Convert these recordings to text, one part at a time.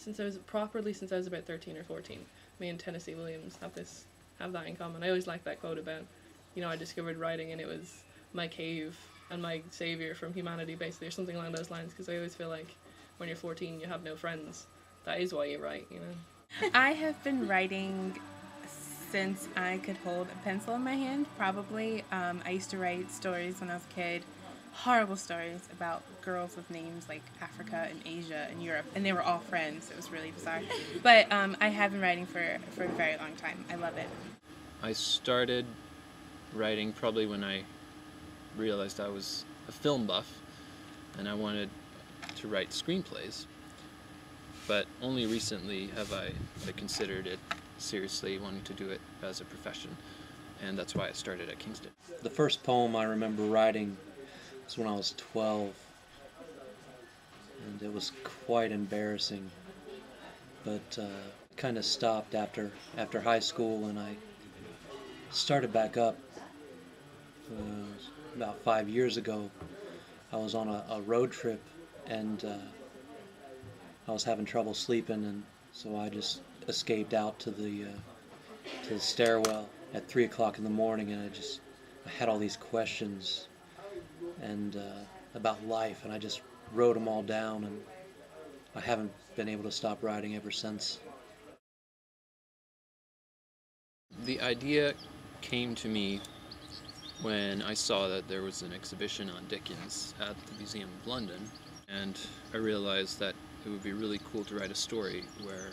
since I was about 13 or 14. Me and Tennessee Williams have that in common. I always liked that quote about, I discovered writing and it was my cave and my savior from humanity, basically, or something along those lines, because I always feel like when you're 14 you have no friends. That is why you write, I have been writing since I could hold a pencil in my hand, probably. I used to write stories when I was a kid, horrible stories about girls with names like Africa and Asia and Europe, and they were all friends. It was really bizarre. But I have been writing for a very long time. I love it. I started writing probably when I realized I was a film buff and I wanted to write screenplays. But only recently have I considered it seriously, wanting to do it as a profession, and that's why I started at Kingston. The first poem I remember writing was when I was 12, and it was quite embarrassing, but kind of stopped after high school, and I started back up about 5 years ago. I was on a road trip, and I was having trouble sleeping, and so I just escaped out to the stairwell at 3 o'clock in the morning, and I had all these questions and about life, and I just wrote them all down, and I haven't been able to stop writing ever since. The idea came to me when I saw that there was an exhibition on Dickens at the Museum of London, and I realized that it would be really cool to write a story where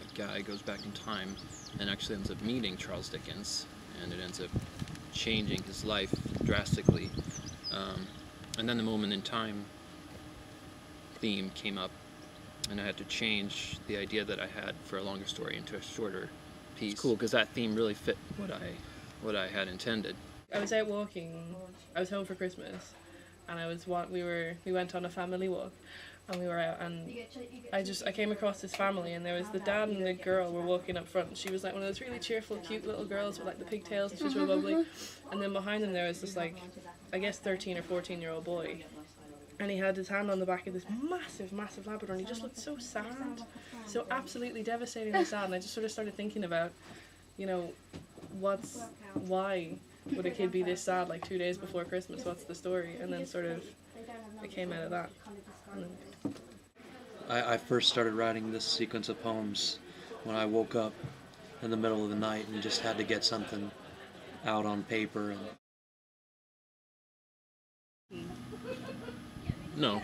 a guy goes back in time and actually ends up meeting Charles Dickens, and it ends up changing his life drastically. And then the moment in time theme came up, and I had to change the idea that I had for a longer story into a shorter piece. It's cool because that theme really fit what I had intended. I was out walking. I was home for Christmas, and we went on a family walk, and we were out, and I came across this family, and there was the dad and the girl were walking up front. She was like one of those really cheerful, cute little girls with like the pigtails, and she was real bubbly. And then behind them there was this like, I guess 13 or 14-year-old boy, and he had his hand on the back of this massive, massive Labrador, and he just looked so sad, so absolutely devastatingly sad. And I just sort of started thinking about, why would a kid be this sad like 2 days before Christmas? What's the story? And then sort of it came out of that. I first started writing this sequence of poems when I woke up in the middle of the night and just had to get something out on paper. No.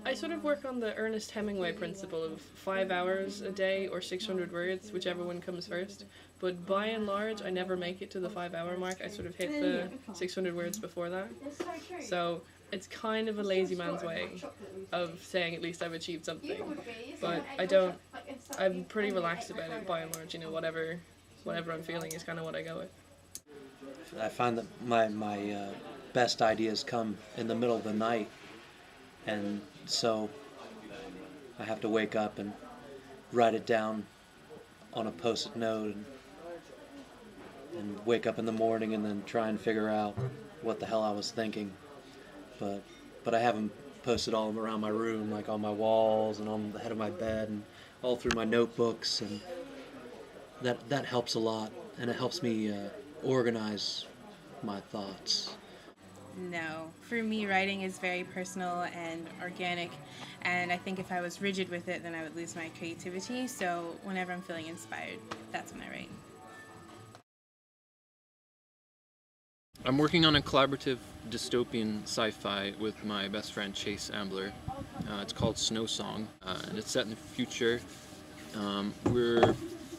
I sort of work on the Ernest Hemingway principle of 5 hours a day or 600 words, whichever one comes first. But by and large, I never make it to the 5-hour mark. I sort of hit the 600 words before that. So it's kind of a lazy man's way of saying at least I've achieved something. But I'm pretty relaxed about it by and large. Whatever I'm feeling is kind of what I go with. I find that my best ideas come in the middle of the night, and so I have to wake up and write it down on a post-it note and wake up in the morning and then try and figure out what the hell I was thinking. But I haven't posted all around my room, like on my walls and on the head of my bed and all through my notebooks, and that helps a lot, and it helps me organize my thoughts. No. For me, writing is very personal and organic, and I think if I was rigid with it, then I would lose my creativity. So whenever I'm feeling inspired, that's when I write. I'm working on a collaborative dystopian sci-fi with my best friend Chase Ambler. It's called Snow Song, and it's set in the future. We're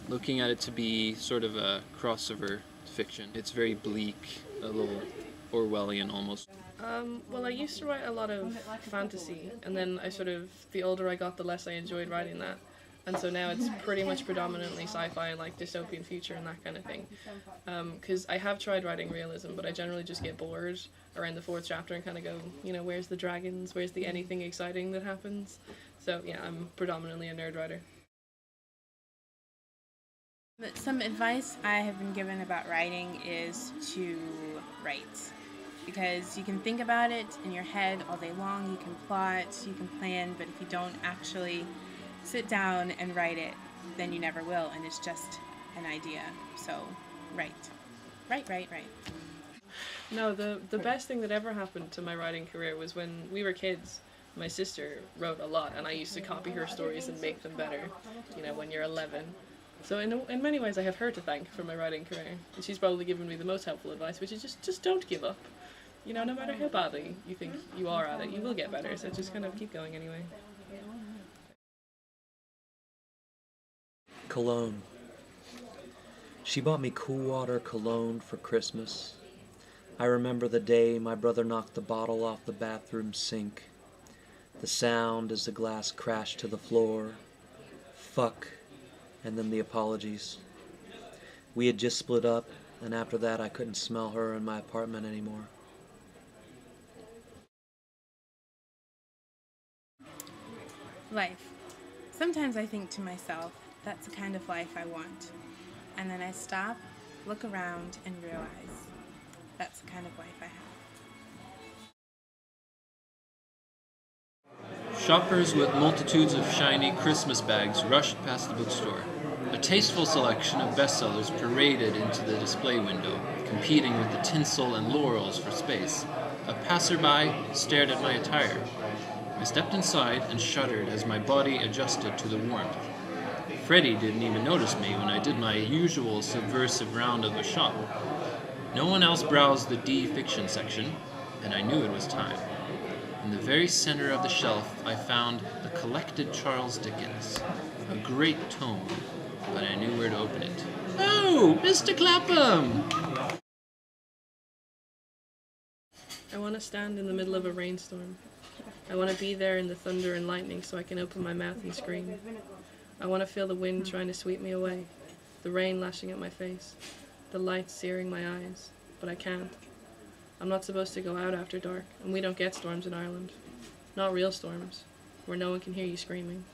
looking at it to be sort of a crossover fiction. It's very bleak, a little Orwellian almost. Well, I used to write a lot of fantasy, and then the older I got, the less I enjoyed writing that. And so now it's pretty much predominantly sci-fi, like dystopian future and that kind of thing. Because I have tried writing realism, but I generally just get bored around the 4th chapter and kind of go, where's the dragons? Where's the anything exciting that happens? So yeah, I'm predominantly a nerd writer. Some advice I have been given about writing is to write. Because you can think about it in your head all day long, you can plot, you can plan, but if you don't actually sit down and write it, then you never will, and it's just an idea. So write. No, the best thing that ever happened to my writing career was when we were kids. My sister wrote a lot, and I used to copy her stories and make them better, when you're 11. So in many ways I have her to thank for my writing career. And she's probably given me the most helpful advice, which is just don't give up. No matter how badly you think you are at it, you will get better, so just kind of keep going anyway. Cologne. She bought me cool water cologne for Christmas. I remember the day my brother knocked the bottle off the bathroom sink. The sound as the glass crashed to the floor. Fuck, and then the apologies. We had just split up, and after that I couldn't smell her in my apartment anymore. Life. Sometimes I think to myself, that's the kind of life I want. And then I stop, look around, and realize that's the kind of life I have. Shoppers with multitudes of shiny Christmas bags rushed past the bookstore. A tasteful selection of bestsellers paraded into the display window, competing with the tinsel and laurels for space. A passerby stared at my attire. I stepped inside and shuddered as my body adjusted to the warmth. Freddie didn't even notice me when I did my usual subversive round of the shop. No one else browsed the D fiction section, and I knew it was time. In the very center of the shelf, I found The Collected Charles Dickens. A great tome, but I knew where to open it. Oh, Mr. Clapham! I want to stand in the middle of a rainstorm. I want to be there in the thunder and lightning so I can open my mouth and scream. I want to feel the wind trying to sweep me away, the rain lashing at my face, the light searing my eyes, but I can't. I'm not supposed to go out after dark, and we don't get storms in Ireland. Not real storms, where no one can hear you screaming.